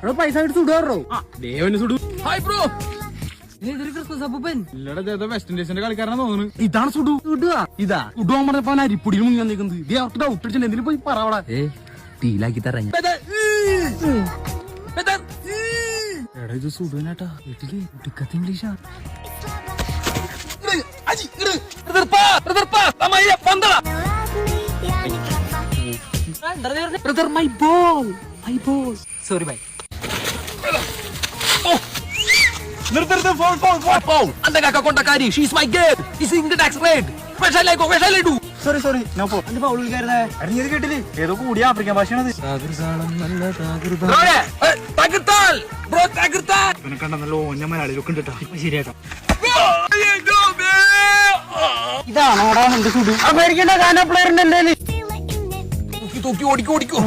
അവിടെ പൈസ എടുത്ത് സുടാറോ ദേവന് സുഡു. Hi bro. ക്രിസ്മസ് അപ്പൂപ്പൻ ഇല്ലടാ വെസ്റ്റ് ഇൻഡീസിന്റെ കളിക്കാരനാ തോന്നുന്നു. ഇതാണ് സുഡു. സുഡുവാ ഇതാ സുഡു പറഞ്ഞപ്പോ അരിപ്പൊടിയിൽ മുങ്ങാൻ നിൽക്കുന്നത്. ഇത് അവർക്ക് ഡൗട്ട് അടിച്ചിട്ട് എന്തിനു പോയി പറവടാ. ടീലാക്കി തരാം. എടാ ഇത് സുഡുവിനാട്ടാ. വീട്ടില് ഇടുക്കത്തെ ഇംഗ്ലീഷാ. Sorry bye. സോറി കേട്ടില്ലേ? ഏതോ കൂടിയ ആഫ്രിക്കൻ ഭാഷയാണത്. കണ്ടല്ലോ ഞാൻ മലയാളിയിലൊക്കെ ഉണ്ട്. ശരിയാട്ടോ. ഇതാണോടാ നിന്റെ സുഡു? അമേരിക്കന്റെ ഗാന പ്ലെയർ ഉണ്ടല്ലേ? ഓടിക്കോ.